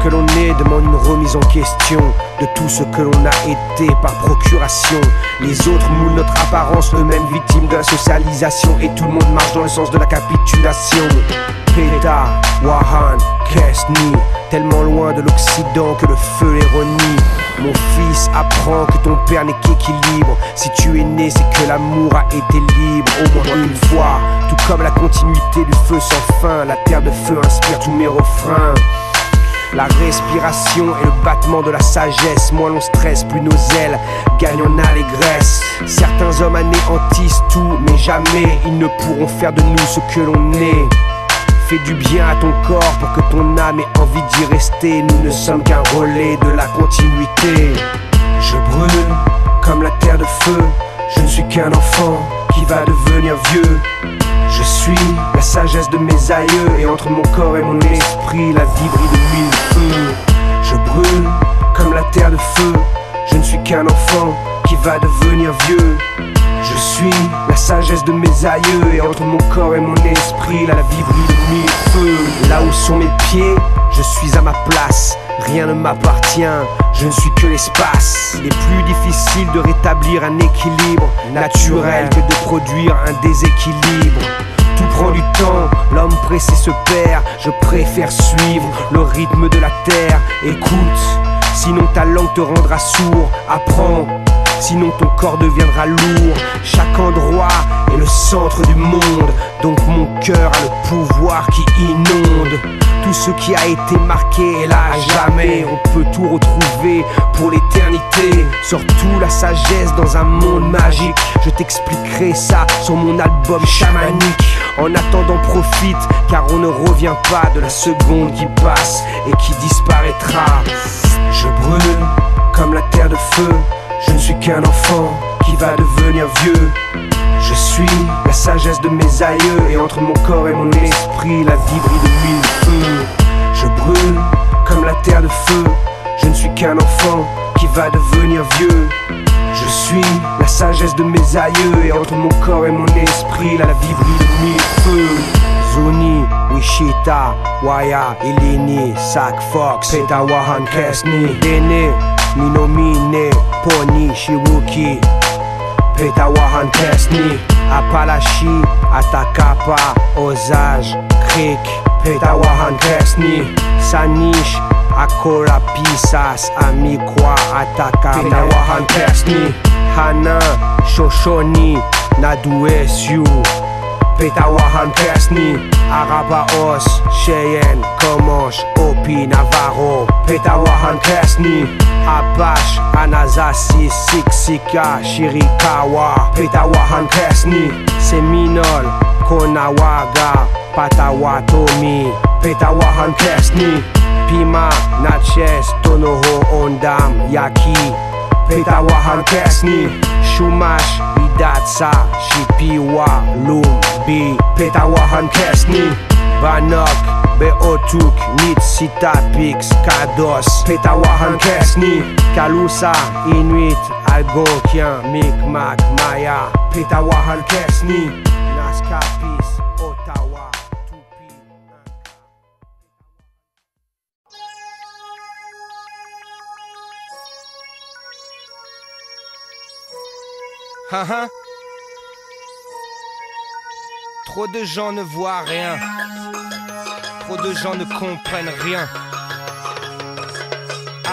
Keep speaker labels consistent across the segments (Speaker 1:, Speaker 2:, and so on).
Speaker 1: que l'on est demande une remise en question de tout ce que l'on a été par procuration. Les autres moulent notre apparence, eux-mêmes victimes de la socialisation. Et tout le monde marche dans le sens de la capitulation. Peta, Wahan, Kesni, tellement loin de l'Occident que le feu les renie. Mon fils, apprends que ton père n'est qu'équilibre. Si tu es né, c'est que l'amour a été libre au moins une fois. Tout comme la continuité du feu sans fin, la terre de feu inspire tous mes refrains. La respiration et le battement de la sagesse. Moins l'on stresse, plus nos ailes gagnent en allégresse. Certains hommes anéantissent tout, mais jamais ils ne pourront faire de nous ce que l'on est. Fais du bien à ton corps pour que ton âme ait envie d'y rester. Nous ne sommes qu'un relais de la continuité. Je brûle comme la terre de feu. Je ne suis qu'un enfant qui va devenir vieux. Je suis la sagesse de mes aïeux. Et entre mon corps et mon esprit, la vie brille de mille feux. Je brûle comme la terre de feu. Je ne suis qu'un enfant qui va devenir vieux. Je suis la sagesse de mes aïeux. Et entre mon corps et mon esprit, la vie brille de mille feux. Là où sont mes pieds, je suis à ma place. Rien ne m'appartient, je ne suis que l'espace. Il est plus difficile de rétablir un équilibre naturel que de produire un déséquilibre. Tout prend du temps, l'homme pressé se perd. Je préfère suivre le rythme de la terre. Écoute, sinon ta langue te rendra sourd. Apprends, sinon ton corps deviendra lourd. Chaque endroit est le centre du monde. Donc mon cœur a le pouvoir qui inonde. Tout ce qui a été marqué est là à jamais. On peut tout retrouver pour l'éternité. Surtout la sagesse dans un monde magique. Je t'expliquerai ça sur mon album chamanique. En attendant profite, car on ne revient pas de la seconde qui passe et qui disparaîtra. Je brûle comme la terre de feu. Je ne suis qu'un enfant qui va devenir vieux. Je suis la sagesse de mes aïeux. Et entre mon corps et mon esprit, la vie brille de mille feux. Je brûle comme la terre de feu. Je ne suis qu'un enfant qui va devenir vieux. Je suis la sagesse de mes aïeux. Et entre mon corps et mon esprit, la vie brille de mille feux. Zuni, Wichita, Waya, Ilini, Sac Fox, Peta, Wahan, Kesni, Dene, Minomine, Pony, Shiruki, Peta, Wahan, Kesni, Apalachi, Atakapa, Osage, Creek, Peta, Wahan, Kesni, Sanish, Akola, Pisas, Amikwa, Ataka, Peta, Wahan, Kesni, Hana, Shoshoni, Nadue, Sioux, Peta, Wahan, Kesni, Arapaos, Cheyenne, Comanche, Hopi, Navarro, Peta, Wahan, Kesni, Apache, Anasazi, Siksika, Chiricahua, Peta, Wahan, Kesni, Seminole, Conawaga, Potawatomi, Peta, Wahan, Kesni, Pima, Natchez, Tonoho, Ondam, Yaqui, Peta, Wahan, Kesni, Chumash, Idatsa, Shipiwa, Lumbi, Peta, Wahan, Kesni, Banok, Beotuk, Nitsita, Pix, Kados, Peta, Wahan, Kesni, Kalusa, Inuit, Algonquian, Micmac, Maya, Peta, Wahan, Kesni, Naskapis, Ottawa, Tupi. Trop de gens ne voient rien. Trop de gens ne comprennent rien.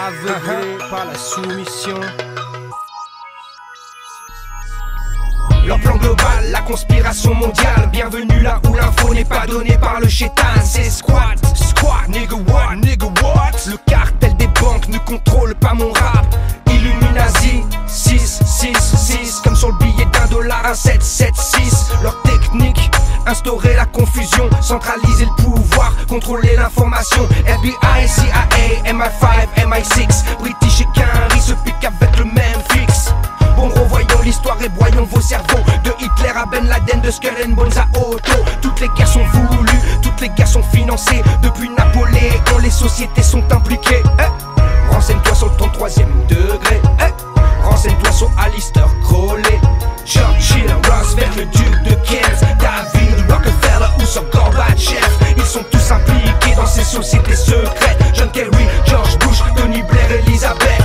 Speaker 1: Aveuglés par la soumission. Leur plan global, la conspiration mondiale. Bienvenue là où l'info n'est pas donnée par le chétan. C'est squat, nigga what, Le cartel des banques ne contrôle pas mon rap. Illuminati, 6, comme sur le billet $1, un 776. Leur technique, instaurer la confusion, centraliser le pouvoir, contrôler l'information. FBI, CIA, MI5, MI6, British et Quinry se piquent avec le même fixe. Bon, revoyons l'histoire et broyons vos cerveaux. De Hitler à Ben Laden, de Skull and Bones à Otto. Toutes les guerres sont voulues, toutes les guerres sont financées. Depuis Napoléon, les sociétés sont impliquées. Renseigne-toi sur le 33e degré. Renseigne-toi sur Alistair Crowley, Churchill, Roosevelt, le duc de Kent, David Rockefeller ou sur Gorbatchev. Ils sont tous impliqués dans ces sociétés secrètes. John Kerry, George Bush, Tony Blair, Elizabeth.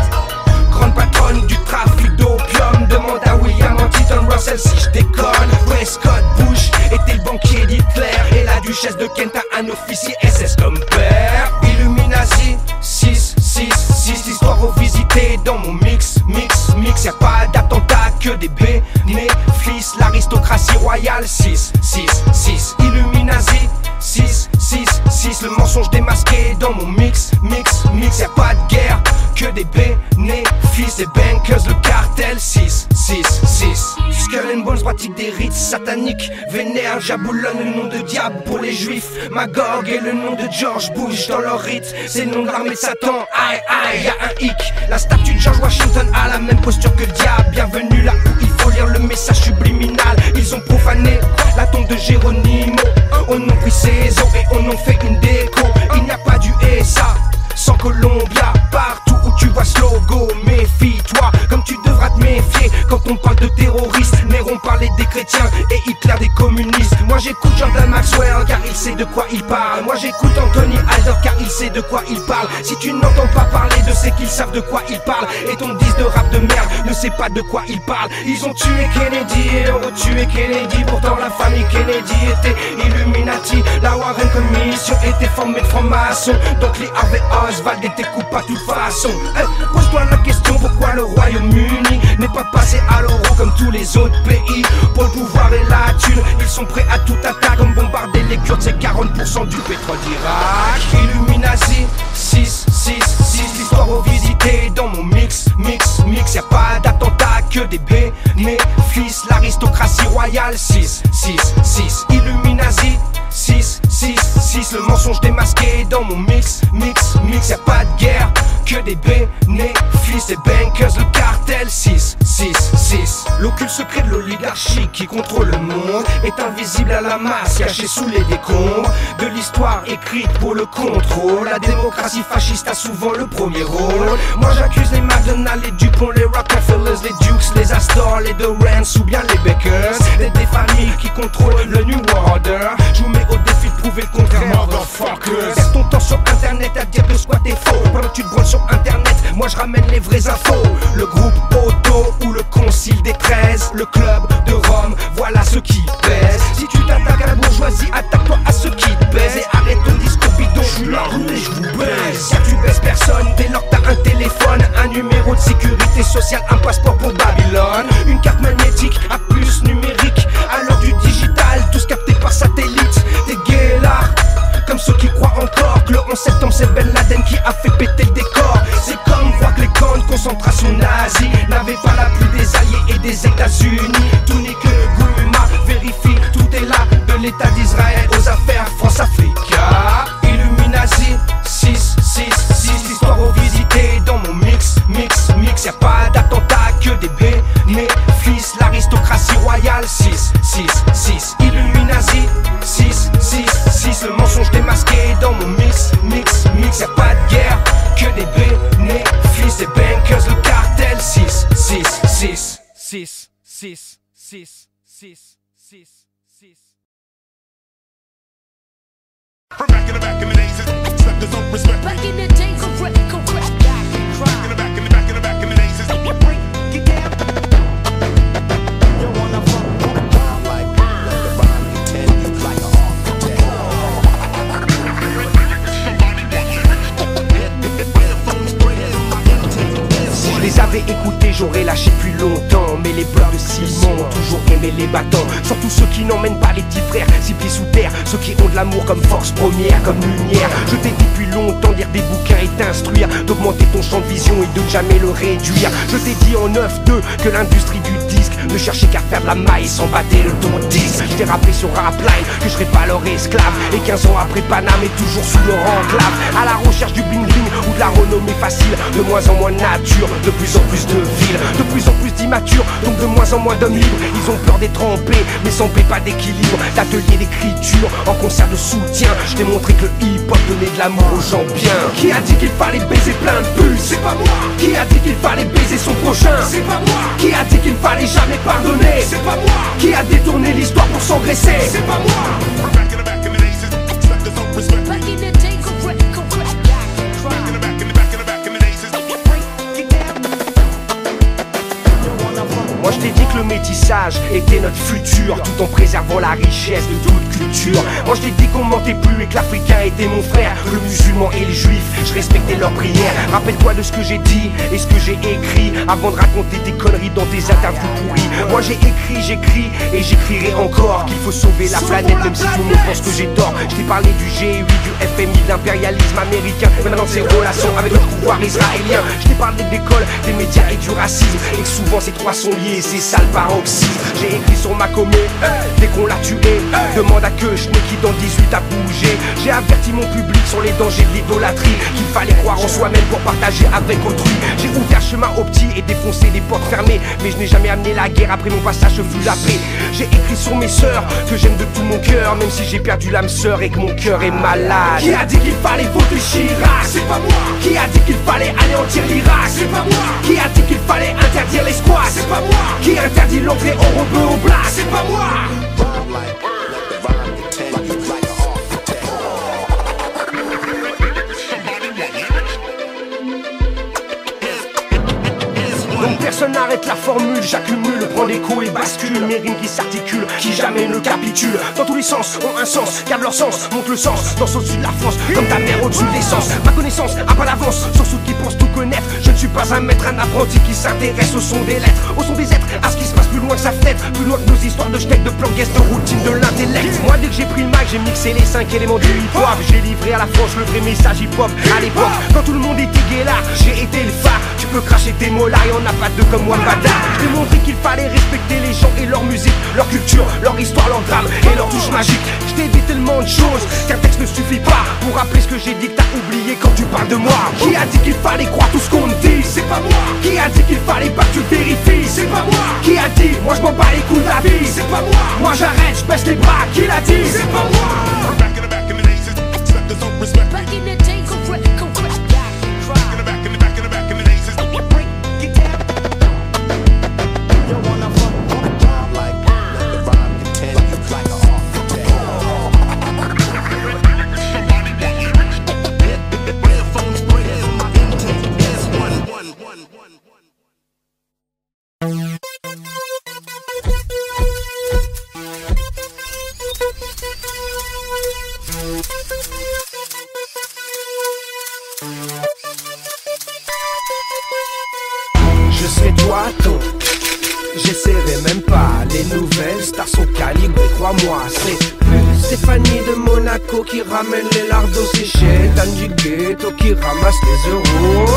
Speaker 1: Grande patronne du trafic d'opium, demande à William Huntington Russell si je déconne. Prescott Bush était le banquier d'Hitler et la duchesse de Kent a un officier SS comme père. Illuminati, 6, 6, 6, l'histoire revisitée dans mon mix. Y'a pas d'attentat que des bénéfices. L'aristocratie royale, 6, 6, 6. Illuminati, 6, 6, 6. Le mensonge démasqué dans mon mix. Y'a pas de guerre que des bénéfices. Les bankers, le cartel, 6, 6, 6. Skull and Bones pratique des rites sataniques. Vénère, Jaboulon, le nom de diable pour les juifs. Magog est le nom de George Bush dans leur rite. C'est le nom de l'armée de Satan. Aïe aïe, y'a un hic. La statue de George Washington a la même posture que le diable. Bienvenue là où il faut lire le message subliminal. Ils ont profané la tombe de Géronimo. On a pris ses os et on en fait une déco. Il n'y a pas du SA sans Columbia. Partout où tu vois ce logo, méfie-toi comme tu devras te méfier quand on parle de terroristes. Néron parlait des chrétiens et Hitler des communistes. Moi j'écoute Jordan Maxwell car il sait de quoi il parle. Moi j'écoute Anthony Halder car il sait de quoi il parle. Si tu n'entends pas parler de ceux qui savent de quoi il parle, et ton disque de rap de merde ne sait pas de quoi il parle. Ils ont tué Kennedy et ont retué Kennedy. Pourtant la famille Kennedy était Illuminati. La Warren Commission était formée de francs-maçons. Donc Lee Harvey Oswald était coupable de toute façon. Pose-toi la question pourquoi le Royaume-Uni n'est pas passé à l'euro comme tous les autres pays. Pour le pouvoir et la thune, ils sont prêts à tout attaque comme bombarder les Kurdes, c'est 40% du pétrole d'Irak. Illuminati, 6, 6, 6. L'histoire revisitée dans mon mix. Y'a pas d'attentat que des bénéfices. L'aristocratie royale, 6, 6, 6. Illuminati, 6, 6, 6. Le mensonge démasqué dans mon mix. Y'a pas de guerre que des bénéfices. Les bankers, le cartel, 6, 6, 6. L'occulte secret de l'oligarchie qui contrôle le monde est invisible à la masse, caché sous les décombres de l'histoire écrite pour le contrôle. La démocratie fasciste a souvent le premier rôle. Moi j'accuse les McDonald's, les Dupont, les Rockefellers, les Dukes, les Astor, les Dorrance ou bien les Bakers. Des familles qui contrôlent le New Order. Je vous mets au défi de prouver le contraire, motherfuckers. Perds ton temps sur internet à dire que squat est faux. Pendant que tu te branles sur internet, moi je ramène les vraies infos. Le groupe Otto ou le concile des 13, le club de Rome, voilà ce qui pèse. Si tu t'attaques à la bourgeoisie, attaque-toi à ceux qui te baisent. Et arrête ton discours bidon, je suis la rue et je vous baise. Car tu baisses personne dès lors que t'as un téléphone, un numéro de sécurité sociale, un passeport pour Babylone, une carte magnétique à puce numérique. À l'heure du digital, tous captés par satellite. T'es gay là, comme ceux qui croient encore que le 11 septembre c'est Ben Laden qui a fait péter le décor. C'est comme voir que les camps de concentration nazis n'avaient pas la pluie des alliés et des États-Unis. Tout n'est que Gouma, vérifie, tout est là. De l'État d'Israël aux affaires France-Africa. Illuminati, 6, 6, 6. L'histoire revisitée dans mon mix. Y'a pas d'attentat que des bénéfices. L'aristocratie royale, 6, 6, 6. Illuminati, 6, 6, 6. Le mensonge démasqué dans mon mix. Y'a pas de guerre que des bénéfices. Les bankers, le cartel, 6, 6, 6. 6, 6, 6, 6, 6, 6.
Speaker 2: From back in the days, suckers don't respect me.
Speaker 3: Back in the days, correct.
Speaker 2: Back in the days,
Speaker 3: Break it down.
Speaker 4: You wanna fuck like the bomb can tell you like an architect.
Speaker 1: Si je les avais écoutés, j'aurais lâché depuis longtemps. Mais les blocs de ciment ont toujours aimé les battants. Surtout ceux qui n'emmènent pas les petits frères, 6 pieds sous terre. Ceux qui ont de l'amour comme force première, comme lumière. Je t'ai dit depuis longtemps, lire des bouquins et t'instruire, d'augmenter ton champ de vision et de jamais le réduire. Je t'ai dit en 9-2 que l'industrie du disque ne cherchait qu'à faire de la maille sans battre le ton disque. Je t'ai rappelé sur Rapline que je serais pas leur esclave. Et 15 ans après Paname est toujours sous leur enclave. À la recherche du bling bling ou de la renommée facile. De moins en moins de nature, de plus en plus de villes, de plus en plus d'immatures, donc de moins en moins d'hommes libres. Ils ont peur d'être trempés, mais sans paix pas d'équilibre. D'ateliers d'écriture, en concert de soutien. Je t'ai montré que le hip-hop donnait de l'amour aux gens bien. Qui a dit qu'il fallait baiser plein de puces? C'est pas moi. Qui a dit qu'il fallait baiser son prochain? C'est pas moi. Qui a dit qu'il fallait jamais pardonner? C'est pas moi. Qui a détourné l'histoire pour s'engraisser? C'est pas moi.
Speaker 2: from back in the days, suckers don't respect me.
Speaker 1: métissage était notre futur, tout en préservant la richesse de toute culture. Moi je t'ai dit qu'on mentait plus et que l'Africain était mon frère, le musulman et le juif, je respectais leurs prières. Rappelle-toi de ce que j'ai dit et ce que j'ai écrit avant de raconter des conneries dans tes interviews pourries. Moi j'ai écrit, j'écris et j'écrirai encore qu'il faut sauver la planète même si tout le monde pense que j'ai tort. Je t'ai parlé du G8, du FMI, de l'impérialisme américain, maintenant de ses relations avec le pouvoir israélien. Je t'ai parlé de l'école, des médias et du racisme, et que souvent ces trois sont liés, c'est ça le paroxysme. J'ai écrit sur ma comète, dès qu'on l'a tué, demande à que je n'ai qui dans le 18 à bouger. J'ai averti mon public sur les dangers de l'idolâtrie, qu'il fallait croire en soi-même pour partager avec autrui. J'ai ouvert chemin aux petits et défoncé des portes fermées, mais je n'ai jamais amené la guerre, après mon passage fut la paix. J'ai écrit sur mes sœurs que j'aime de tout mon cœur, même si j'ai perdu l'âme sœur et que mon cœur est malade. Qui a dit qu'il fallait voter Chirac? C'est pas moi. Qui a dit qu'il fallait anéantir l'Irak? C'est pas moi. Qui a dit qu'il fallait interdire les squats? C'est pas moi. Qui interdit l'entrée aux rebeux au blas? C'est pas moi.
Speaker 4: Rhyme like, let the rhyme continue like an architect.
Speaker 1: Donc personne n'arrête la formule, j'accumule, prends des coups et bascule. Mes rimes qui s'articulent, qui jamais ne capitulent. Dans tous les sens, ont un sens, gardent leur sens, montent le sens, dansent au-dessus de la France, comme ta mère au-dessus de l'essence. Ma connaissance a pas d'avance sur ceux qui pensent tout connaître. Je ne suis pas un maître, un apprenti qui s'intéresse au son des lettres, au son des êtres, à ce qui se passe plus loin que sa fenêtre, plus loin que nos histoires de steak, de planquettes, de routine, de l'intellect. Moi dès que j'ai pris le mic, j'ai mixé les 5 éléments du hip-hop. J'ai livré à la France le vrai message hip-hop. À l'époque, quand tout le monde était gay là, j'ai été le phare. Tu peux cracher tes mots là, y'en a pas deux comme moi, bada. Je t'ai montré qu'il fallait respecter les gens et leur musique, leur culture, leur histoire, leur drame et leur touche magique. Je t'ai dit tellement de choses qu'un texte ne suffit pas pour rappeler ce que j'ai dit que t'as oublié quand tu parles de moi. Qui a dit qu'il fallait croire tout ce qu'on me dit? C'est pas moi. Qui a dit qu'il fallait pas que tu vérifies? C'est pas moi. Qui a dit moi je m'en bats les couilles de la vie? C'est pas moi. Moi j'arrête, je baisse les bras. Qui l'a dit? C'est pas moi.
Speaker 2: Back in the days, suckers don't respect me.
Speaker 3: Back in the day, correct.
Speaker 2: Back in the days,
Speaker 3: Break it down.
Speaker 4: You wanna rhyme like, let the rhyme continue like an architect. Headphones, bring my intake S1.
Speaker 1: Je serai toi ton, j'essaierai même pas. Les nouvelles stars sont calibrées, crois-moi. C'est plus Stéphanie de Monaco qui ramène les lardos séchés, Dan du ghetto qui ramasse les euros.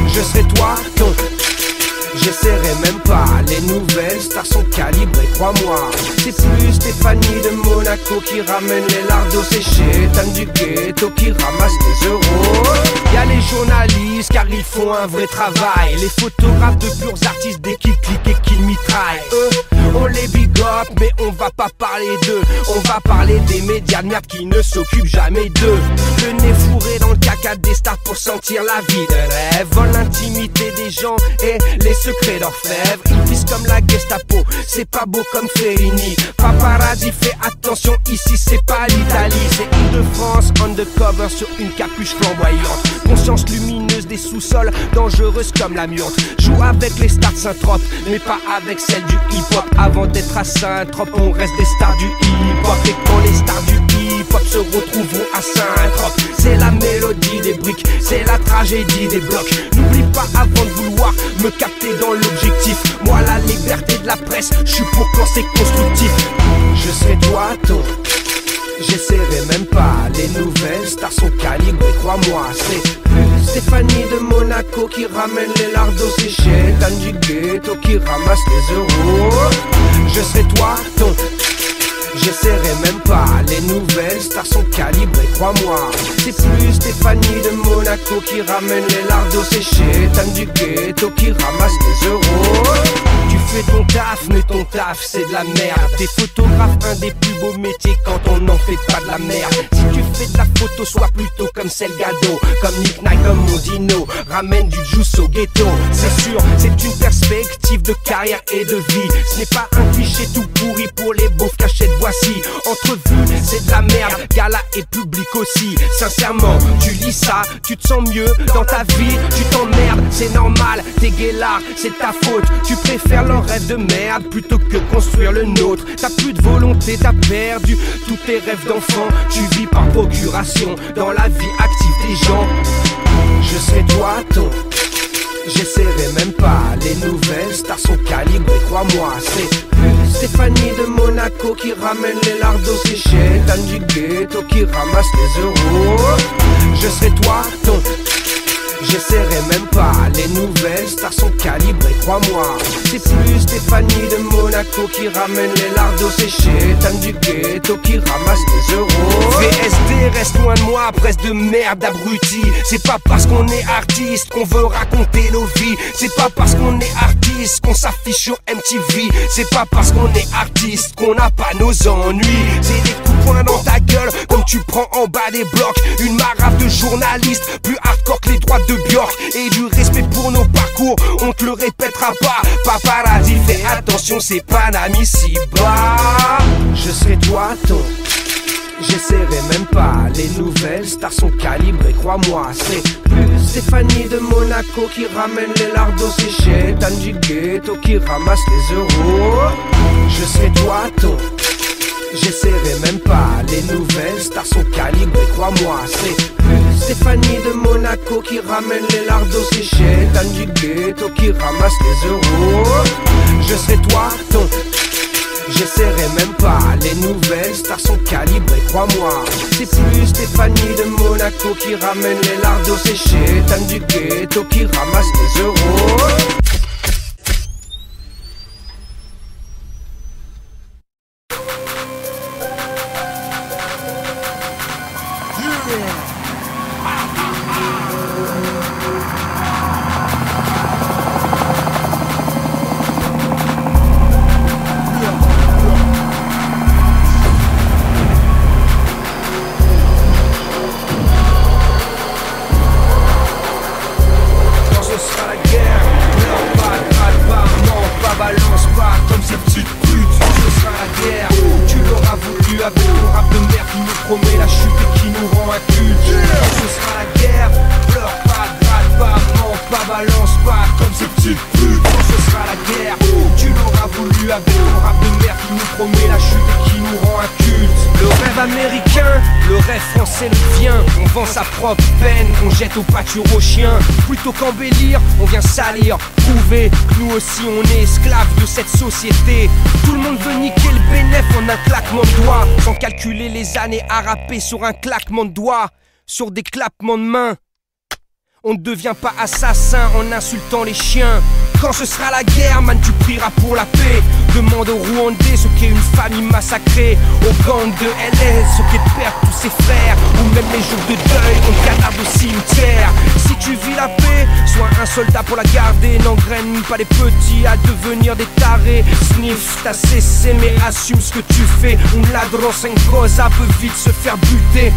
Speaker 1: Je serai toi ton, j'essaierai même pas. Les nouvelles stars sont calibrées, crois-moi. C'est plus Stéphanie de Monaco qui ramène les lardos séchés, Dan du ghetto qui ramasse les euros. Y'a les journalistes car ils font un vrai travail, les photographes de purs artistes dès qu'ils cliquent et qu'ils mitraillent. Eux, on les big up mais on va pas parler d'eux, on va parler des médias de merde qui ne s'occupent jamais d'eux. Le nez fourré dans le caca des stars pour sentir la vie de rêve, volent l'intimité des gens et les secrets d'orfèvre. Ils visent comme la Gestapo, c'est pas beau comme Fellini. Paparazzi, fais attention, ici c'est pas l'Italie, c'est Île-de-France, undercover sur une capuche flamboyante. Conscience lumineuse des sous-sols, dangereuse comme la myote. Joue avec les stars de Saint-Trope, mais pas avec celles du hip-hop. Avant d'être à Saint-Trope, on reste des stars du hip-hop. Et quand les stars du hip-hop se retrouveront à Saint-Trope, c'est la mélodie des briques, c'est la tragédie des blocs. N'oublie pas avant de vouloir me capter dans l'objectif. Moi la liberté de la presse, je suis pour quand c'est constructif. Je serai toi ton, j'essaierai même pas. Les nouvelles stars sont calibrées, crois-moi. C'est plus Stéphanie de Monaco qui ramène les lardos séchés, Dan du ghetto qui ramasse les euros. Je serai toi ton, j'essaierai même pas. Les nouvelles stars sont calibrées, crois-moi. C'est plus Stéphanie de Monaco qui ramène les lardos séchés, Dan du ghetto qui ramasse les euros. Tu fais ton taf, mais ton taf c'est de la merde. T'es photographe, un des plus beaux métiers quand on n'en fait pas de la merde. Si tu fais de la photo, sois plutôt comme Selgado, comme Nick Knight, comme Mondino. Ramène du juice au ghetto, c'est sûr, c'est une perspective de carrière et de vie. Ce n'est pas un cliché tout pourri pour les beaufs cachettes, voici. Entrevue, c'est de la merde, gala et public aussi. Sincèrement, tu lis ça, tu te sens mieux dans ta vie. Tu t'emmerdes, c'est normal, t'es guélard, c'est ta faute. Tu préfères leur rêve de merde plutôt que construire le nôtre. T'as plus de volonté, t'as perdu tous tes rêves d'enfant. Tu vis par procuration dans la vie active des gens. Je serai toi ton, j'essaierai même pas. Les nouvelles stars sont calibrées, crois-moi. C'est plus Stéphanie de Monaco qui ramène les lardos séchés, Dan du ghetto qui ramasse les euros. Je serai toi ton, j'essaierai même pas. Les nouvelles stars sont calibrées, crois-moi. C'est plus Stéphanie de Monaco qui ramène les lardos séchés, Dan du ghetto qui ramasse les euros. VSD reste loin de moi, presse de merde abruti. C'est pas parce qu'on est artiste qu'on veut raconter nos vies. C'est pas parce qu'on est artiste qu'on s'affiche sur MTV. C'est pas parce qu'on est artiste qu'on n'a pas nos ennuis. C'est des coups de poing dans ta gueule comme tu prends en bas des blocs. Une marave de journalistes plus hardcore que les droits de Björk. Et du respect pour nos parcours, on te le répétera pas. Paparazzi, fais attention, c'est pas un ami si bas. Je serai toi ton, j'essaierai même pas. Les nouvelles stars sont calibrées, crois-moi. C'est plus Stéphanie de Monaco qui ramène les lardos séchés, Dan du ghetto qui ramasse les euros. Je serai toi ton, j'essaierai même pas. Les nouvelles stars sont calibrées, crois-moi. C'est plus Stéphanie de Monaco qui ramène les lardos séchés, Dan du ghetto qui ramasse les euros. Je serai toi ton, j'essaierai même pas. Les nouvelles stars sont calibrées, crois-moi. C'est plus Stéphanie de Monaco qui ramène les lardos séchés, Dan du ghetto qui ramasse les euros.
Speaker 5: Promet la chute et qui nous rend incultes. Ce sera la guerre, pleure pas, gratte pas, mens pas, balance pas comme ces petites putes. Ce sera la guerre, tu l'auras voulu avec ton rap de merde qui nous promet la chute et qui nous rend incultes. Le rêve américain, le rêve français le vient. On vend sa propre peine, on jette au pâture aux chiens. Plutôt qu'embellir, on vient salir, prouver que nous aussi on est esclaves de cette société. Tout le monde veut niquer le bénéf en un claquement de doigts, sans calculer les années à rapper sur un claquement de doigts, sur des claquements de mains. On ne devient pas assassin en insultant les chiens. Quand ce sera la guerre, man, tu prieras pour la paix. Demande aux Rwandais ce qu'est une famille massacrée, aux gangs de LS ce qu'est de perdre tous ses frères, ou même les jours de deuil, on cadavre au cimetière. Si tu vis la paix, sois un soldat pour la garder. N'engraine pas les petits à devenir des tarés. Sniff, t'as cessé mais assume ce que tu fais. Un ladron sans cosa peut vite se faire buter.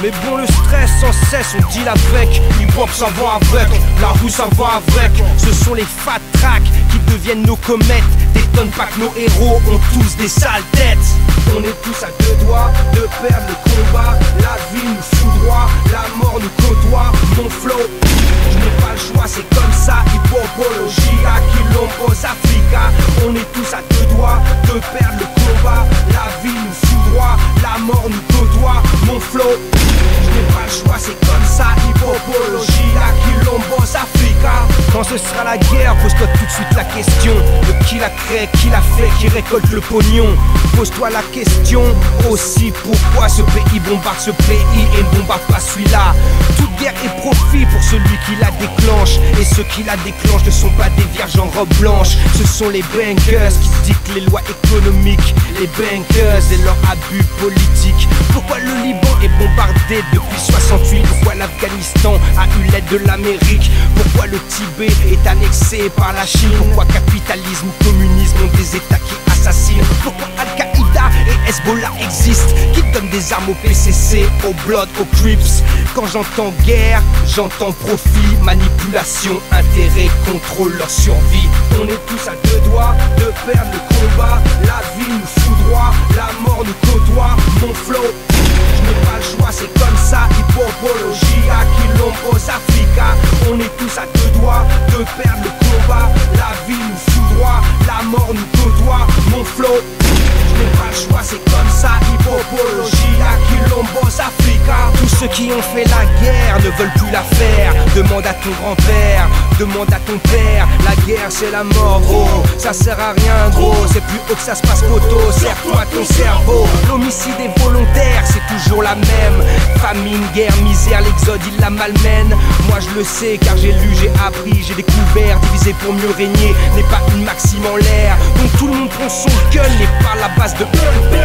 Speaker 5: Mais bon, le stress sans cesse, on deal avec. Hip-hop ça va avec, la rue ça va avec. Ce sont les fat tracks qui deviennent nos comètes. Détonne pas que nos héros ont tous des sales têtes. On est tous à deux doigts de perdre le combat. La vie nous foudroie, la mort nous côtoie. Mon flow, je n'ai pas le choix, c'est comme ça. Hippopologia, Quilombos Africa. On est tous à deux doigts de perdre le combat. La vie nous foudroie, la mort nous côtoie. Mon flow, je n'ai pas le choix, c'est comme ça. Hippopologia, Quilombos Africa. Quand ce sera la guerre, pose-toi tout de suite la question de qui la crée, qui l'a fait, qui récolte le pognon. Pose-toi la question aussi, pourquoi ce pays bombarde ce pays et ne bombarde pas celui-là. Toute guerre est profit pour celui qui la déclenche, et ceux qui la déclenchent ne sont pas des vierges en robe blanche. Ce sont les bankers qui dictent les lois économiques, les bankers et leurs abus politiques. Pourquoi le Liban est bombardé depuis 68? Pourquoi l'Afghanistan a eu l'aide de l'Amérique? Pourquoi le Tibet est annexé par la Chine? Pourquoi capitalisme, communisme ont des états qui assassinent? Pourquoi Al-Qaïda et Hezbollah existent, qui donnent des armes au PCC, au Blood, aux Crips? Quand j'entends guerre, j'entends profit, manipulation, intérêt, contrôle, leur survie. On est tous à deux doigts de perdre le combat. La vie nous foudroie, la mort nous côtoie. Mon flow, je n'ai pas le choix, c'est comme ça. Hippopologia, Quilombos Africa. On est tous à deux doigts de perdre le combat. La vie nous foudroie, la mort comme ça, hippopologie, Aquilombos Africa. Tous ceux qui ont fait la guerre ne veulent plus la faire. Demande à ton grand-père, demande à ton père. La guerre c'est la mort gros, ça sert à rien gros. C'est plus haut que ça se passe poteau, serre-toi ton cerveau. L'homicide est volontaire, c'est toujours la même. Famine, guerre, misère, l'exode il la malmène. Moi je le sais car j'ai lu, j'ai appris, j'ai découvert. Diviser pour mieux régner n'est pas une maxime en l'air. Donc tout le monde prend son gun et par la base de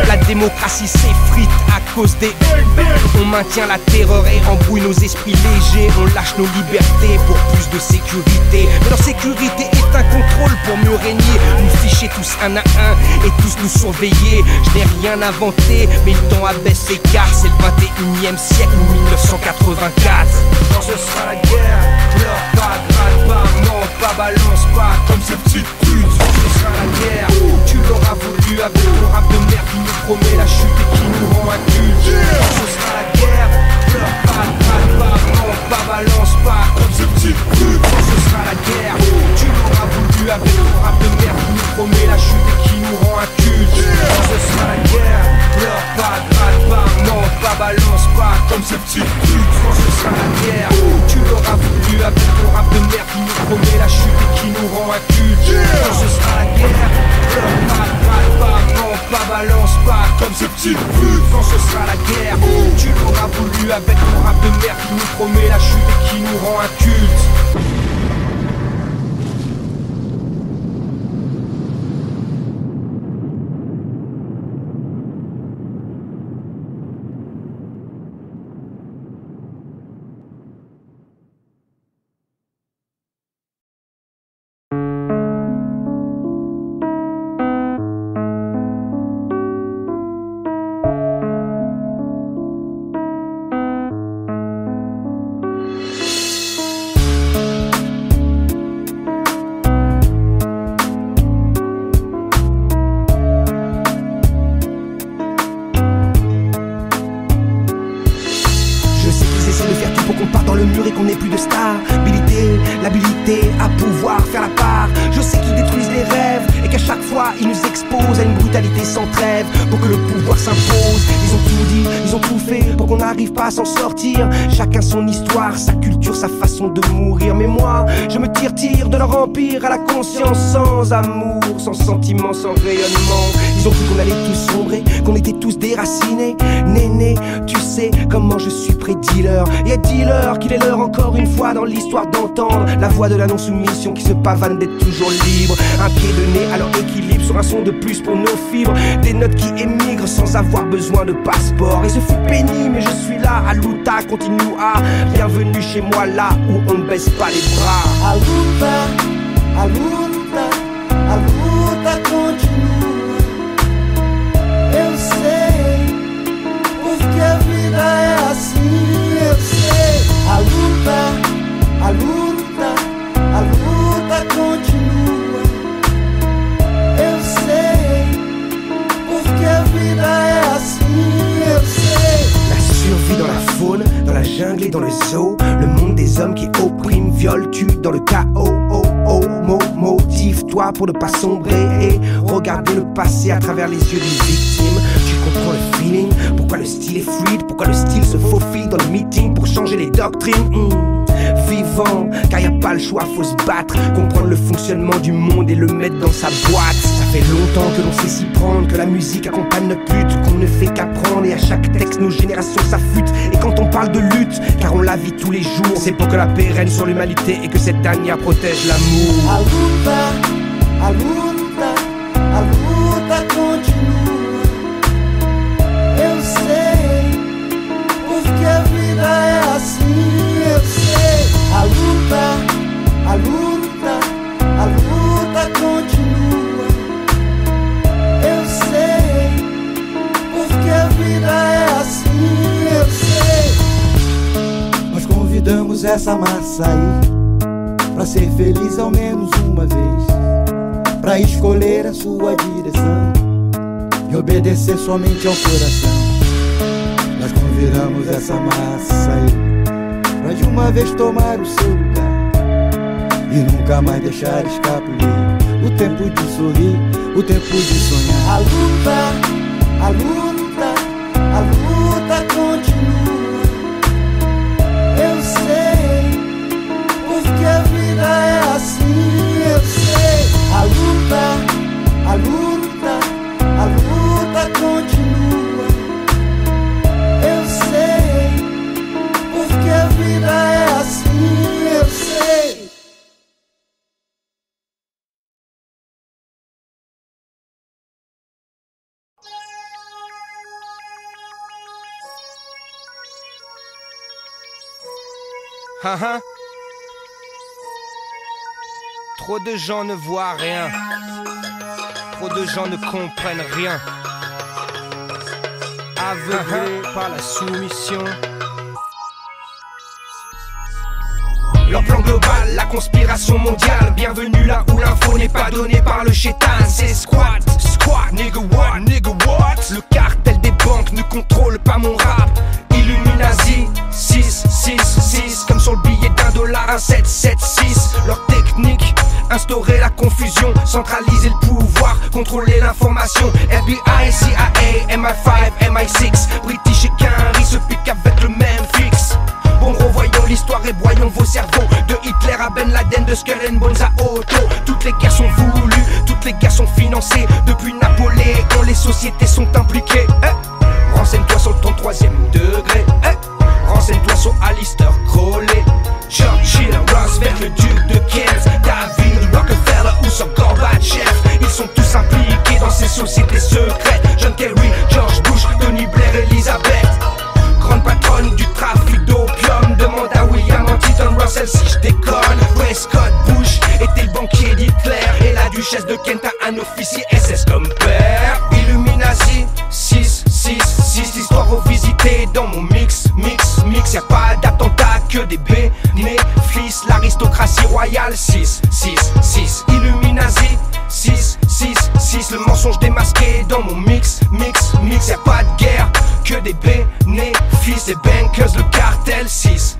Speaker 5: la démocratie s'effrite à cause des on maintient la terreur et embrouille nos esprits légers. On lâche nos libertés pour plus de sécurité. Mais leur sécurité est un contrôle pour mieux régner. Nous ficher tous un à un et tous nous surveiller. Je n'ai rien inventé mais le temps abaisse les cartes. C'est le 21e siècle ou 1984. Quand ce sera la guerre, pleure pas, gratte pas, monte pas, balance pas comme ces petites putes. Quand ce sera la guerre, tu l'auras voulu avec ton rap de merde qui nous promet la chute et qui nous rend incultes. Quand ce sera la guerre, pleure pas, gratte pas, monte pas, balance pas comme ces petites putes. Quand ce sera la guerre, tu l'auras voulu avec ton rap de merde qui nous promet la chute et qui nous rend incultes. Quand ce sera la guerre, pleure pas, gratte pas, monte pas, balance pas comme ces petites putes. Quand ce sera la guerre, tu l'auras voulu avec ton rap de merde qui nous promet la chute et qui nous rend incultes. Quand ce sera la guerre, pleure pas, gratte pas, monte pas, balance pas comme ces petites putes. Quand ce sera la guerre, tu l'auras voulu avec ton rap de merde qui nous promet la chute et qui nous rend incultes. L'habilité à pouvoir faire la part. Je sais qu'ils détruisent les rêves et qu'à chaque fois ils nous exposent à une brutalité sans trêve pour que le pouvoir s'impose. Ils ont tout dit, ils ont tout fait pour qu'on n'arrive pas à s'en sortir. Chacun son histoire, sa culture, sa façon de mourir. Mais moi, je me tire de leur empire à la conscience sans amour, sans sentiment, sans rayonnement. Ils ont cru qu'on allait tous sombrer, qu'on était tous déracinés. Néné, tu sais comment je suis pré-dealer. Et dis-leur qu'il est l'heure encore une fois dans l'histoire d'entendre la voix de la non-soumission qui se pavane d'être toujours libre. Un pied de nez à leur équilibre sur un son de plus pour nos fibres. Des notes qui émigrent sans avoir besoin de passeport. Et ce fut pénible mais je suis là, à luta continua. Bienvenue chez moi là où on ne baisse pas les bras.
Speaker 6: A luta, a luta, a luta continua. Eu sei, porque a vida é assim, eu sei. A luta, a luta, a luta continua. Eu sei, porque a vida é assim, eu sei.
Speaker 5: La survie dans la faune, dans la jungle et dans le zoo. Le monde des hommes qui oppriment, violent, tuent dans le chaos. Motive-toi pour ne pas sombrer et regarder le passé à travers les yeux d'une victime. Tu comprends le feeling, pourquoi le style est fluide, pourquoi le style se faufile dans le meeting pour changer les doctrines. Vivant, car y a pas le choix, faut se battre, comprendre le fonctionnement du monde et le mettre dans sa boîte. Ça fait longtemps que l'on sait s'y prendre, que la musique accompagne notre lutte, qu'on ne fait qu'apprendre et à chaque texte nos générations s'affûtent. Et quand on parle de lutte, car on la vit tous les jours, c'est pour que la paix règne sur l'humanité et que cette dernière protège l'amour.
Speaker 6: A luta, a luta, a luta continua. Eu sei, porque a vida é assim, eu sei. A luta, a luta, a luta continua. Eu sei, porque a vida é assim, eu sei. Nós convidamos essa massa aí pra ser feliz ao menos uma vez, pra escolher a sua direção e obedecer somente ao coração. Nós convidamos essa massa aí pra de uma vez tomar o seu lugar e nunca mais deixar escapulir o tempo de sorrir, o tempo de sonhar. A luta, a luta continua. Eu sei, porque a vida é assim. Eu sei, a luta continua. Eu sei, porque a vida é assim. Eu sei.
Speaker 1: Trop de gens ne voient rien. Trop de gens ne comprennent rien. Aveuglés par la soumission. Leur plan global, la conspiration mondiale. Bienvenue là où l'info n'est pas donnée par le chétan. C'est squat, nigga what, Le cartel des banques ne contrôle pas mon rap. Illuminati, 6, comme sur le billet $1, un 776. Leur technique, instaurer la confusion, centraliser le pouvoir, contrôler l'information. FBI, CIA, MI5, MI6, British et Quinry se piquent avec le même fixe. Bon, revoyons l'histoire et broyons vos cerveaux. De Hitler à Ben Laden, de Skull and Bones à Otto. Toutes les guerres sont voulues, toutes les guerres sont financées. Depuis Napoléon, les sociétés sont impliquées. Renseigne-toi sur le 33e degré. Renseigne-toi sur Alistair Crowley, Churchill, Roosevelt, le duc de Kent, David Rockefeller ou sur Gorbatchev. Ils sont tous impliqués dans ces sociétés secrètes. John Kerry, George Bush, Tony Blair, Elizabeth. Grande patronne du trafic d'opium. Demande à William Huntington Russell si je déconne. Prescott Bush était le banquier d'Hitler. Et la duchesse de Kent a un officier SS comme père. Illuminati, 6, l'histoire revisitée dans mon mix. Y'a pas d'attentat que des bénéfices. L'aristocratie royale, 6, Illuminati, 6, le mensonge démasqué dans mon mix. Y'a pas de guerre que des bénéfices. Les bankers, le cartel, 6.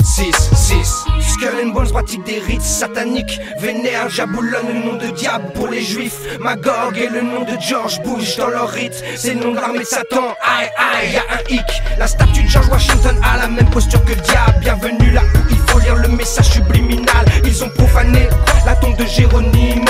Speaker 1: Skull and Bones pratique des rites sataniques. Vénère, jaboulonne le nom de diable pour les juifs. Magog est le nom de George Bush dans leur rite. C'est le nom de l'armée de Satan. Aïe, y'a un hic. La statue de George Washington a la même posture que le diable. Bienvenue là où il faut lire le message subliminal. Ils ont profané la tombe de Géronimo.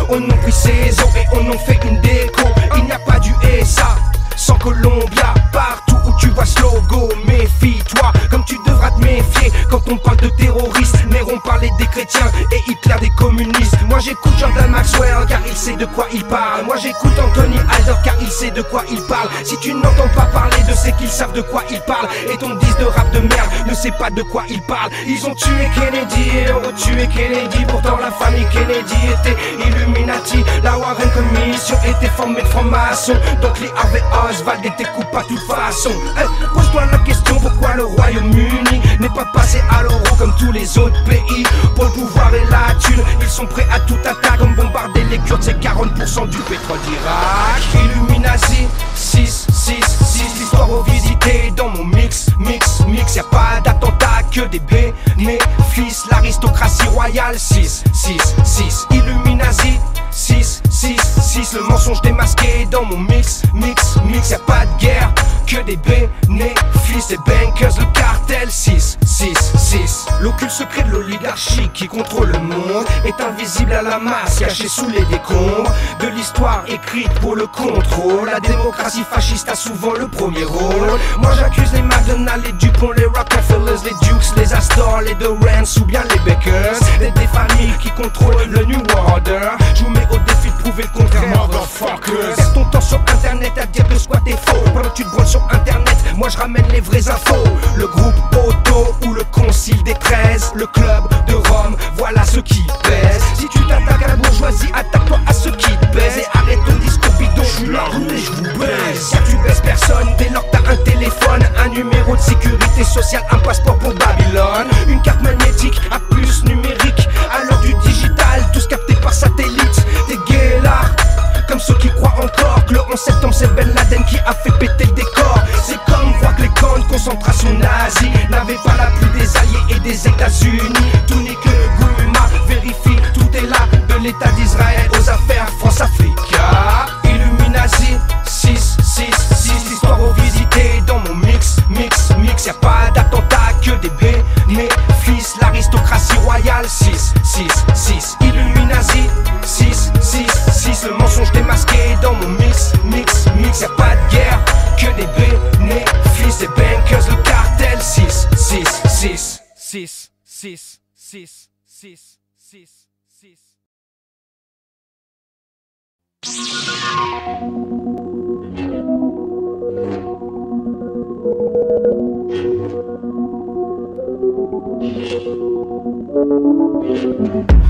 Speaker 1: On a pris ses os et on en fait une déco. Il n'y a pas du SA sans Columbia. Partout où tu vois ce logo, méfie-toi comme tu devras te méfier quand on parle de terroristes. Néron parlait des chrétiens et Hitler des communistes. Moi j'écoute Jordan Maxwell car il sait de quoi il parle. Moi j'écoute Anthony Halder car il sait de quoi il parle. Si tu n'entends pas parler de ceux qui savent de quoi il parle, et ton disque de rap de merde ne sait pas de quoi il parle. Ils ont tué Kennedy et ont retué Kennedy. Pourtant la famille Kennedy était Illuminati. La Warren Commission était formée de francs-maçons. Donc Lee Harvey Oswald était coupable de toute façon. Pose-toi la question, pourquoi le Royaume-Uni n'est pas passé à l'euro comme tous les autres pays. Pour le pouvoir et la thune, ils sont prêts à tout attaque, comme bombarder les Kurdes, c'est 40% du pétrole d'Irak. Illuminati, 6, l'histoire revisitée dans mon mix. Y'a pas d'attentat que des bénéfices. L'aristocratie royale, 6, Illuminati, 6, le mensonge démasqué dans mon mix. Y'a pas de guerre que des bénéfices. Les bankers, le cartel, 6. L'occulte secret de l'oligarchie qui contrôle le monde est invisible à la masse, caché sous les décombres de l'histoire écrite pour le contrôle. La démocratie fasciste a souvent le premier rôle. Moi j'accuse les McDonald's, les Dupont, les Rockefellers, les Dukes, les Astor, les Dorrance ou bien les Bakers. Des familles qui contrôlent le New Order. Je vous mets au défi de prouver le contraire, motherfuckers. Perds ton temps sur internet à dire que squat est faux. Pendant que tu te branles sur internet, moi je ramène les vraies infos. Le groupe Otto ou le concile des 13, le club de Rome, voilà ce qui pèse. Si tu t'attaques à la bourgeoisie, attaque-toi à ceux qui te baisent. Et arrête ton discours bidon, je suis la rue et je vous baise. Car tu baisses personne dès lors que t'as un téléphone, un numéro de sécurité sociale, un passeport pour Babylone, une carte magnétique à puce numérique. À l'heure du digital, tous captés par satellite. T'es gay là, comme ceux qui croient encore que le 11 septembre c'est Ben Laden qui a fait péter le décor. C'est comme voir que les camps de concentration nazis n'avaient pas la pluie des alliés et des États-Unis. Tout n'est que Gouma, vérifie, tout est là. De l'État d'Israël aux affaires France-Africa. Illuminati, 6,
Speaker 5: Y'a pas d'attentat que des bénéfices. L'aristocratie royale 6, 6, 6. Illuminati 6, 6, 6. Le mensonge démasqué dans mon mix, mix, mix. Y'a pas de guerre que des bénéfices. Des bankers, le cartel 6, 6, 6. 6, 6, 6, 6, 6, 6.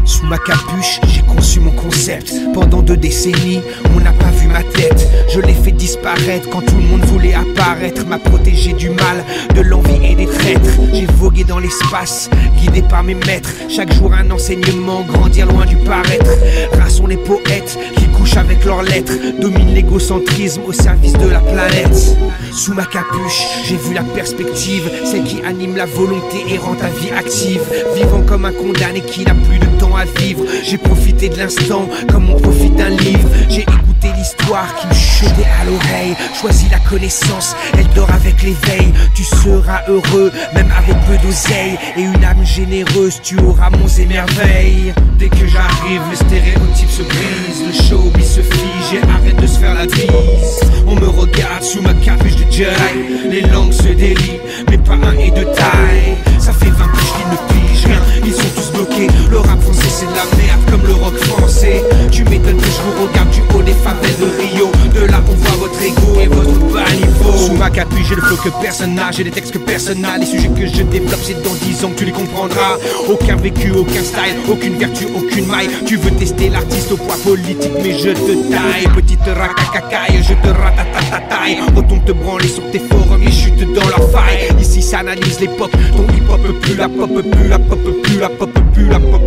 Speaker 5: Sous ma capuche, j'ai conçu mon concept. Pendant 2 décennies, on n'a pas vu ma tête. Je l'ai fait disparaître quand tout le monde voulait apparaître. M'a protégé du mal, de l'envie et des traîtres. J'ai vogué dans l'espace, guidé par mes maîtres. Chaque jour un enseignement, grandir loin du paraître. Rares sont les poètes qui couchent avec leurs lettres. Domine l'égocentrisme au service de la planète. Sous ma capuche, j'ai vu la perspective, celle qui anime la volonté et rend ta vie active. Vivant comme un condamné qui n'a plus de temps à vivre. J'ai profité de l'instant comme on profite d'un livre. J'ai écouté l'histoire qui me chutait à l'oreille. Choisis la connaissance, elle dort avec l'éveil. Tu seras heureux, même avec peu d'oseille. Et une âme généreuse, tu auras monts et merveilles. Dès que j'arrive, le stéréotype se brise. Le showbiz se fige et arrête de se faire la bise. On me regarde sous ma capuche de Jedi. Les langues se délient, mais pas un et de taille. Ça fait 20 piges qu'ils ne pigent rien, ils sont tous bloqués. Le rap français c'est de la merde comme le rock français. Tu m'étonnes que je vous regarde du haut des favelles de Rio. De là on voit votre ego et votre bas niveau. Sous ma capuche j'ai le flow que personne n'a. J'ai des textes que personne n'a. Les sujets que je développe c'est dans 10 ans que tu les comprendras. Aucun vécu, aucun style, aucune vertu, aucune maille. Tu veux tester l'artiste au poids politique mais je te taille. Petite racacacaille, je te ratatataille. Retourne te branler sur tes forums et chute dans leur faille. Ici ça analyse l'époque, ton hip-hop plus la pop, plus la pop, plus la pop, plus la pop.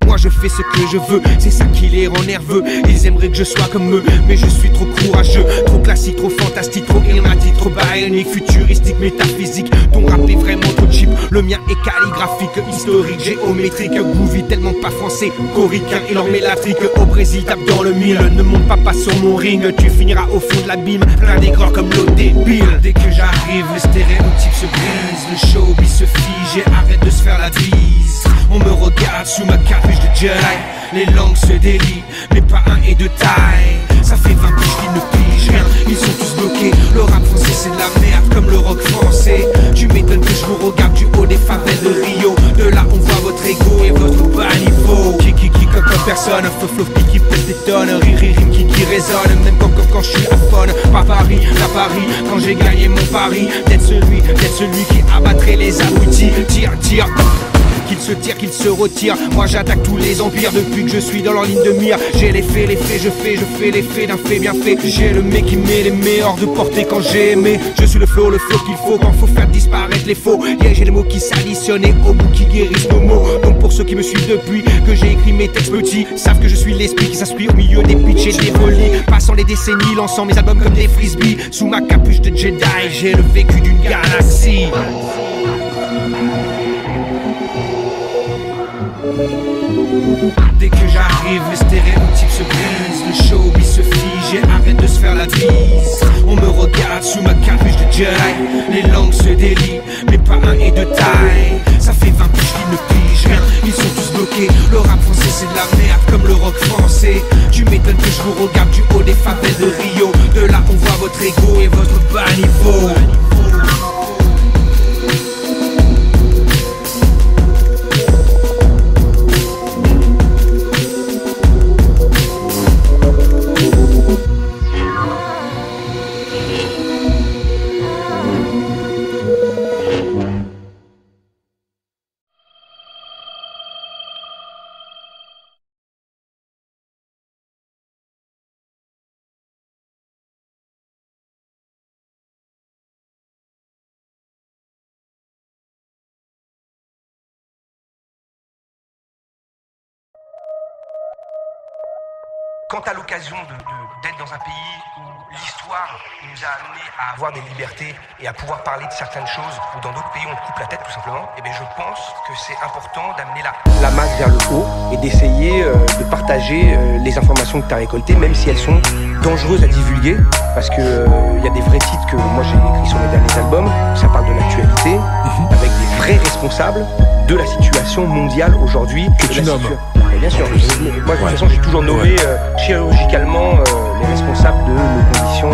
Speaker 5: Moi je fais ce que je veux, c'est ça qui les rend nerveux. Ils aimeraient que je sois comme eux, mais je suis trop courageux. Trop classique, trop fantastique, trop ilmatique, trop bionique, futuristique, métaphysique. Ton rap est vraiment trop cheap, le mien est calligraphique, historique, géométrique. Groovy tellement pas français, coricain et leur mélatrique. Au Brésil tape dans le mille, ne monte pas sur mon ring. Tu finiras au fond de l'abîme, plein d'aigreurs comme l'eau débile. Dès que j'arrive, le stéréotype se brise. Le showbiz se fige et arrête de se faire la bise. On me regarde sous ma capuche de Jedi. Les langues se délient, mais pas un et de taille. Ça fait 20 piges qu'ils ne pigent rien, ils sont tous bloqués. Le rap français c'est de la merde comme le rock français. Tu m'étonnes que je vous regarde du haut des favelles de Rio. De là on voit votre ego et votre bas niveau. Qui comme personne, flow qui pèse des tonnes. Rime qui résonne, même quand je suis à fun. Pas Paris, la Paris, quand j'ai gagné mon pari. D'être celui qui abattrait les abrutis. Tire qu'il se tire, qu'il se retire. Moi j'attaque tous les empires depuis que je suis dans leur ligne de mire. J'ai les faits, je fais l'effet d'un fait bien fait. J'ai le mec qui met les meilleurs de portée quand j'ai aimé. Je suis le flow qu'il faut quand faut faire disparaître les faux. Yeah, j'ai les mots qui s'additionnent et au bout qui guérissent nos mots. Donc pour ceux qui me suivent depuis que j'ai écrit mes textes petits, savent que je suis l'esprit qui s'instruit au milieu des pitchs et des volis. Passant les décennies, lançant mes albums comme des frisbees. Sous ma capuche de Jedi, j'ai le vécu d'une galaxie. Dès que j'arrive, le stéréotype se brise. Le showbiz se fige et arrête de se faire la bise. On me regarde sous ma capuche de Jedi. Les langues se délient, mais pas un et de taille. Ça fait 20 piges qu'ils ne pigent rien, ils sont tous bloqués. Le rap français c'est de la merde comme le rock français. Tu m'étonnes que je vous regarde du haut des favelles de Rio. De là on voit votre ego et votre bas niveau.
Speaker 1: Quant à l'occasion d'être dans un pays où l'histoire nous a amenés à avoir des libertés et à pouvoir parler de certaines choses, où dans d'autres pays on coupe la tête tout simplement, et bien je pense que c'est important d'amener la masse vers le haut et d'essayer de partager les informations que tu as récoltées, même si elles sont dangereuses à divulguer, parce que y a des vrais titres que moi j'ai écrits sur mes derniers albums, ça parle de l'actualité. traiter avec des vrais responsables de la situation mondiale aujourd'hui.
Speaker 7: Que tu nommes.
Speaker 1: Et bien sûr, moi de toute façon j'ai toujours nommé chirurgicalement les responsables de nos conditions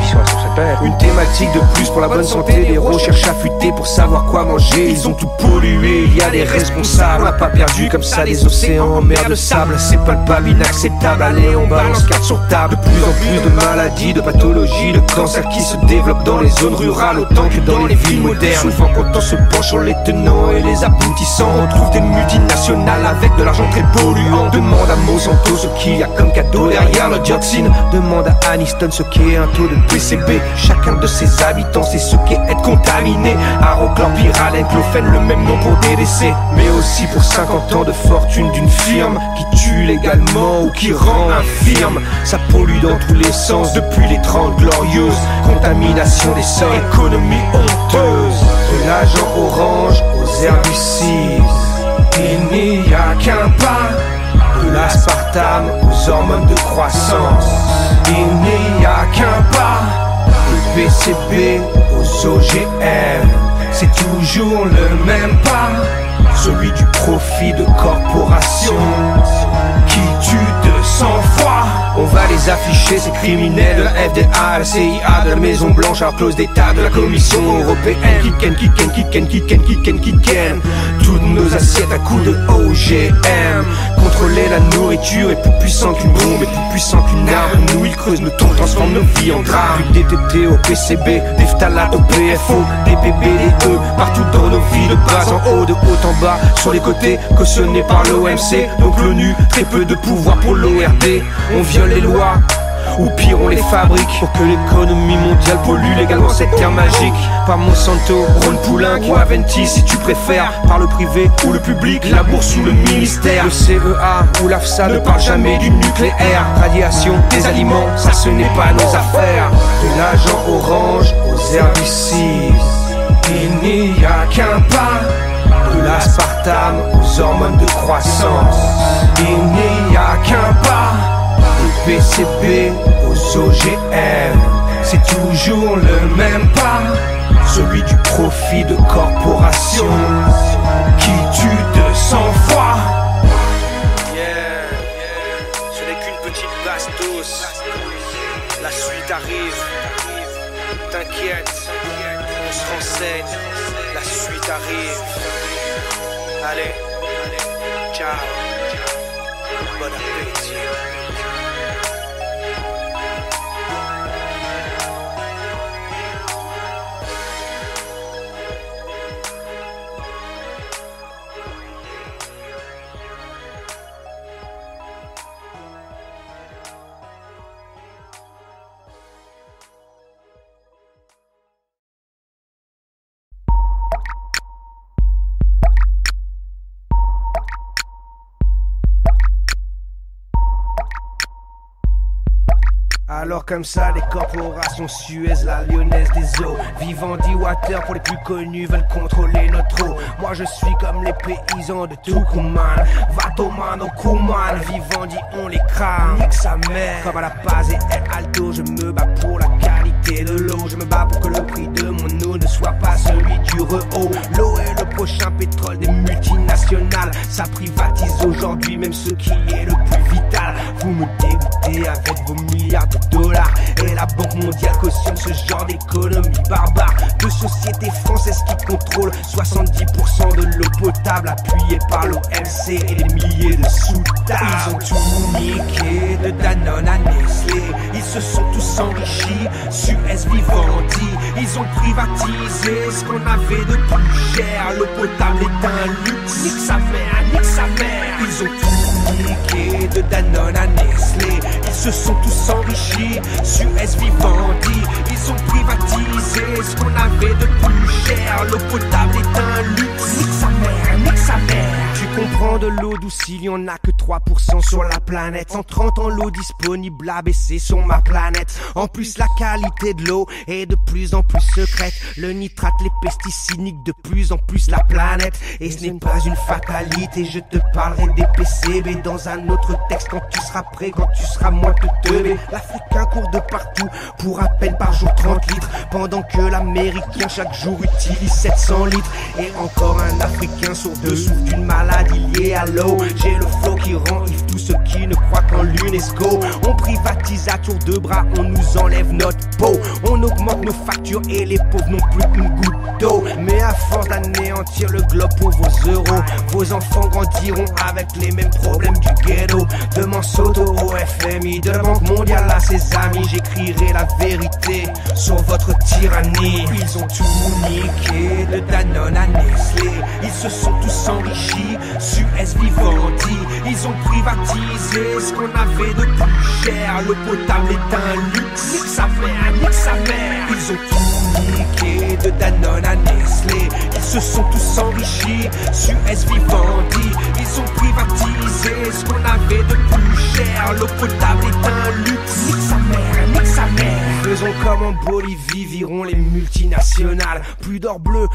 Speaker 1: sur cette planète. Une thématique de plus pour la bonne santé. Les héros cherchent à fuiter pour savoir quoi manger. Ils ont tout pollué, il y a des responsables. On n'a pas perdu comme ça les océans en mer de sable. C'est palpable, inacceptable. Allez, on balance carte sur table. De plus en plus de maladies, de pathologies, de cancers qui se développent dans les zones rurales autant que dans les villes modernes. Souvent quand on se penche sur les tenants et les aboutissants, on trouve des multinationales avec de l'argent très polluant. Demande à Monsanto ce qu'il y a comme cadeau derrière le dioxine. Demande à Aniston ce qu'est un taux de PCB. Chacun de ses habitants sait ce qu'est être contaminé. Arochlorpyrale, chlofène, le même nom pour des décès. Mais aussi pour 50 ans de fortune d'une firme qui tue légalement ou qui rend infirme. Ça pollue dans tous les sens depuis les 30 glorieuses. Contamination des sols, économie honteuse. De l'agent orange aux herbicides, il n'y a qu'un pas. De l'aspartame aux hormones de croissance, il n'y a qu'un pas. Du PCB aux OGM, c'est toujours le même pas. Celui du profit de corporations qui tue de sang-froid. On va les afficher, ces criminels de la FDA, la CIA, de la Maison Blanche, à la clause d'État, de la Commission Européenne. Qui ken toutes nos assiettes à coups de OGM. Contrôler la nourriture est plus puissant qu'une bombe, est plus puissant qu'une arme. Nous ils creusent nos tombes, transforment nos vies en drame. Du DTT au PCB, des phtalates au PFO, des PB, des E, partout dans nos vies, de bas en haut, de haut en bas, sur les côtés, cautionné par l'OMC. Donc l'ONU, très peu de pouvoir pour l'ORD. On viole les lois, ou pire on les fabrique pour que l'économie mondiale pollue légalement cette terre magique. Par Monsanto, Ron Poulenc ou Aventis si tu préfères. Par le privé ou le public, la bourse ou le ministère. Le CEA ou l'AFSA ne parle jamais du nucléaire. Radiation, des aliments, ça ce n'est pas nos affaires. De l'agent orange aux herbicides, il n'y a qu'un pas. De l'aspartame aux hormones de croissance, il n'y a qu'un pas. Du PCB aux OGM, c'est toujours le même pas. Celui du profit de corporations qui tue de sang-froid. Ce n'est qu'une petite bastos. La suite arrive. T'inquiète, on se renseigne. La suite arrive. Allez, ciao. Bon appétit. Alors comme ça, les corporations Suez, la Lyonnaise des eaux, Vivendi, Water pour les plus connus veulent contrôler notre eau. Moi je suis comme les paysans de Tucumán, Vatoman au Kuman, Vivendi on les crame, nique sa mère. Comme à la Paz et El Alto, je me bats pour la qualité de l'eau. Je me bats pour que le prix de mon eau ne soit pas celui du Rehaut. L'eau est le prochain pétrole des multinationales. Ça privatise aujourd'hui même ce qui est le plus vital. Vous me dégoûtez avec vos milliards de dollars et la Banque mondiale cautionne ce genre d'économie barbare. De sociétés françaises qui contrôlent 70% de l'eau potable, appuyée par l'OMC et des milliers de sous-tables. Ils ont tout niqué, de Danone à Nestlé. Ils se sont tous enrichis, Suez, Vivendi. Ils ont privatisé ce qu'on avait de plus cher. L'eau potable est un luxe, nique sa mère, nique sa mère. Ils ont tout niqué, de Danone à Nestlé. Ils se sont tous enrichis, Suez, Vivendi. Ils ont privatisé ce qu'on avait de plus cher. L'eau potable est un luxe, nique sa mère, nique sa mère. Tu comprends de l'eau douce, il y en a que 3% sur la planète. 130 ans, l'eau disponible a baissé sur ma planète. En plus, la qualité de l'eau est de plus en plus secrète. Le nitrate, les pesticides niquent de plus en plus la planète. Et ce n'est pas une fatalité, je te parlerai des PCB dans un autre texte quand tu seras prêt, quand tu seras moins teubé. L'Africain court de partout pour à peine par jour 30 litres, pendant que l'Américain chaque jour utilise 700 litres. Et encore un Africain sur deux souffre d'une maladie liée à l'eau. J'ai le flow qui rend ivre tous ceux qui ne croient qu'en l'UNESCO. On privatise à tour de bras, on nous enlève notre peau. On augmente nos factures et les pauvres n'ont plus qu'une goutte d'eau. Mais à force d'anéantir le globe pour vos euros, vos enfants grandiront avec les mêmes problèmes du ghetto. De Monsanto au FMI, de la Banque mondiale à ses amis, j'écrirai la vérité sur votre tyrannie. Ils ont tout niqué, de Danone à Nestlé. Ils se sont tous enrichis, Suez Vivendi. Ils ont privatisé ce qu'on avait de plus cher. L'eau potable est un luxe, nique sa mère, nique sa mère. Ils ont tout niqué, de Danone à Nestlé. Ils se sont tous enrichis, Suez Vivendi. Ils ont privatisé ce qu'on avait de plus cher. L'eau potable est un luxe, nique sa mère, nique sa mère. Faisons comme en Bolivie, virons les multinationales. Plus d'or bleu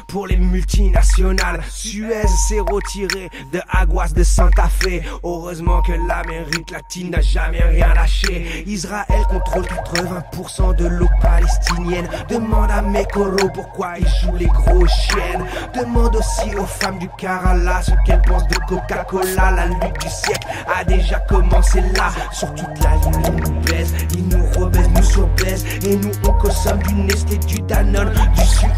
Speaker 1: pour les multinationales. Suez s'est retiré de Aguas de Santa Fe. Heureusement que l'Amérique latine n'a jamais rien lâché. Israël contrôle 80% de l'eau palestinienne. Demande à Mekoro pourquoi ils jouent les gros chiennes. Demande aussi aux femmes du Kerala ce qu'elles pensent de Coca-Cola. La lutte du siècle a déjà commencé là. Sur toute la ligne, ils nous baisent, ils nous rebaissent, nous surbaissent. Et nous on consomme du Nestlé, du Danone, du Suez.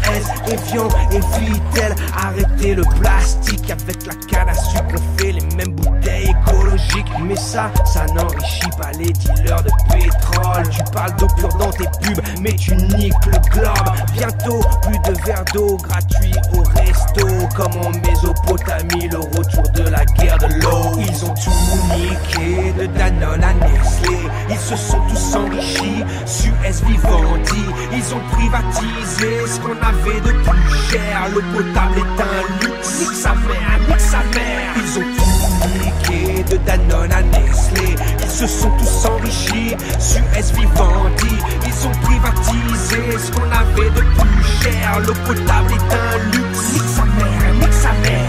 Speaker 1: Evian et Vitel, arrêtez le plastique. Avec la canne à sucre on fait les mêmes bouteilles écologiques. Mais ça n'enrichit pas les dealers de pétrole. Tu parles d'eau pure dans tes pubs, mais tu niques le globe. Bientôt plus de verres d'eau gratuits au resto. Comme en Mésopotamie, le retour de la guerre de l'eau. Ils ont tout niqué, de Danone à Nestlé. Ils se sont tous enrichis, Suez Vivendi. Ils ont privatisé ce qu'on avait de plus cher. L'eau potable est un luxe, nique sa mère, nique sa mère. Ils ont tout niqué, de Danone à Nestlé. Ils se sont tous enrichis, Suez Vivendi. Ils ont privatisé ce qu'on avait de plus cher. L'eau potable est un luxe, nique sa mère, nique sa mère.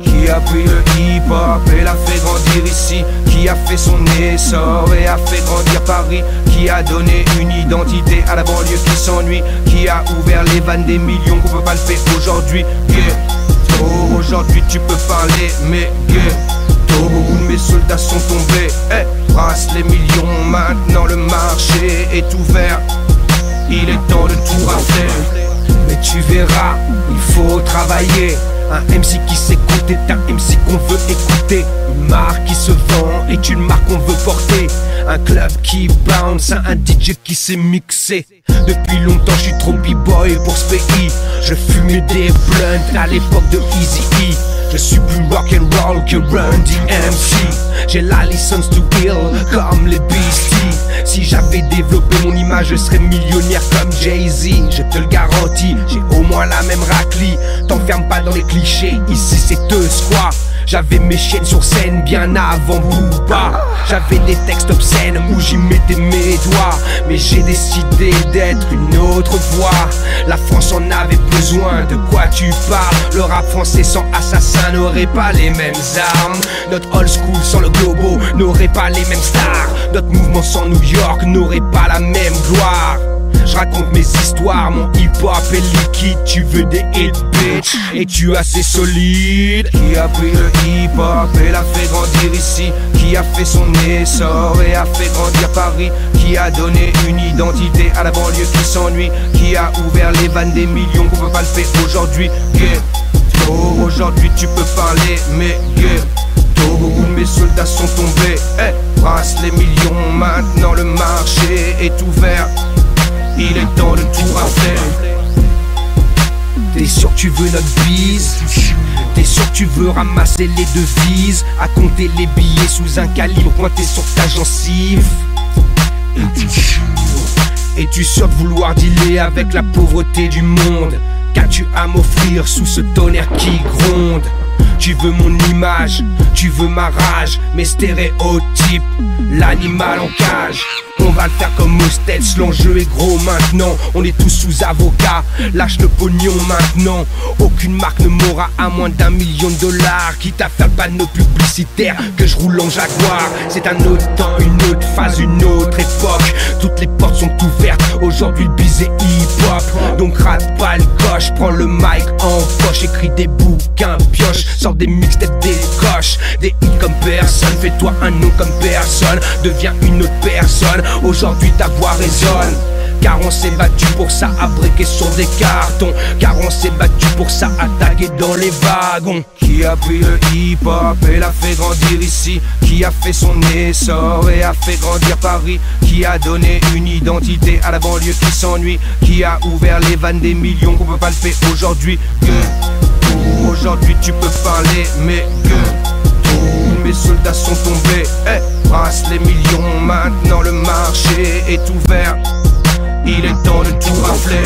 Speaker 5: Qui a pris le hip-hop et l'a fait grandir ici? Qui a fait son essor et a fait grandir Paris? Qui a donné une identité à la banlieue qui s'ennuie? Qui a ouvert les vannes des millions qu'on peut pas le faire aujourd'hui? Ghetto, aujourd'hui tu peux parler, mais ghetto, où mes soldats sont tombés. Brasse les millions, maintenant le marché est ouvert. Il est temps de tout rater. Mais tu verras, il faut travailler. Un MC qui s'écoute est un MC qu'on veut écouter. Une marque qui se vend est une marque qu'on veut porter. Un club qui bounce, un DJ qui sait mixer. Depuis longtemps je suis trop b-boy pour ce pays. Je fumais des blunts à l'époque de Eazy-E. Je suis plus rock'n'roll que Run DMC. J'ai la licence to kill comme les Beastie. Si j'avais développé mon image, je serais millionnaire comme Jay-Z. Je te le garantis, j'ai au moins la même raclie. T'enferme pas dans les clichés, ici c'est te quoi. J'avais mes chaînes sur scène bien avant Booba. J'avais des textes obscènes où j'y mettais mes doigts. Mais j'ai décidé d'être une autre voix. La France en avait besoin, de quoi tu parles? Le rap français sans assassin n'aurait pas les mêmes armes. Notre old school sans le globo n'aurait pas les mêmes stars. Notre mouvement sans New York n'aurait pas la même gloire.
Speaker 1: Je raconte mes histoires, mon hip-hop est liquide. Tu veux des hits, bitch, et tu es assez solide. Qui a pris le hip-hop et l'a fait grandir ici? Qui a fait son essor et a fait grandir Paris? Qui a donné une identité à la banlieue qui s'ennuie? Qui a ouvert les vannes des millions qu'on peut pas le faire aujourd'hui? Ghetto, aujourd'hui tu peux parler, mais ghetto, où mes soldats sont tombés. Brasse les millions, maintenant le marché est ouvert. Il est temps de tout rafler. T'es sûr que tu veux notre bise? T'es sûr que tu veux ramasser les devises? À compter les billets sous un calibre pointé sur ta gencive? Es-tu sûr de vouloir dealer avec la pauvreté du monde? Qu'as-tu à m'offrir sous ce tonnerre qui gronde? Tu veux mon image, tu veux ma rage, mes stéréotypes, l'animal en cage. On va le faire comme aux States, l'enjeu est gros maintenant. On est tous sous avocat, lâche le pognon maintenant. Aucune marque ne m'aura à moins d'1 million de dollars. Quitte à faire panneau publicitaire, que je roule en Jaguar. C'est un autre temps, une autre phase, une autre époque. Toutes les portes sont ouvertes, aujourd'hui le bise est hip-hop. Donc rate pas le coche, prends le mic en poche. Écris des bouquins, pioche, sors des mixtapes, des coches. Des hits comme personne, fais-toi un nom comme personne. Deviens une autre personne, aujourd'hui ta voix résonne. Car on s'est battu pour ça, à briquer sur des cartons. Car on s'est battu pour ça, à taguer dans les wagons. Qui a pris le hip-hop et l'a fait grandir ici? Qui a fait son essor et a fait grandir Paris? Qui a donné une identité à la banlieue qui s'ennuie? Qui a ouvert les vannes des millions qu'on peut pas le faire aujourd'hui? Aujourd'hui tu peux parler, mais tous mes soldats sont tombés. Brasse les millions, maintenant le marché est ouvert. Il est temps de tout rafler.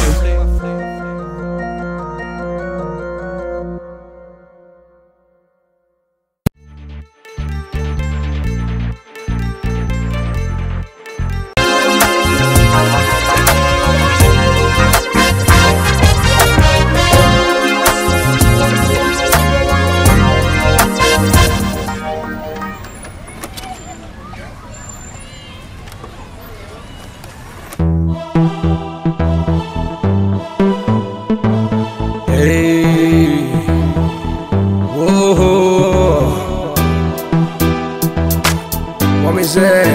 Speaker 1: Hey, whoa, what me say?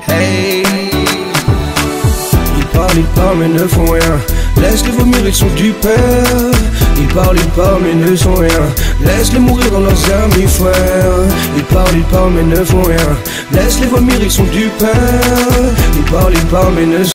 Speaker 1: Hey, ils parlent mais ne font rien. Laisse-les vomir, ils sont du peur. Ils parlent mais ne sont rien. Laisse-les mourir dans leurs amis frères. Ils parlent mais ne font rien. Laisse-les vomir, ils sont du peur. Ils parlent mais ne sont rien.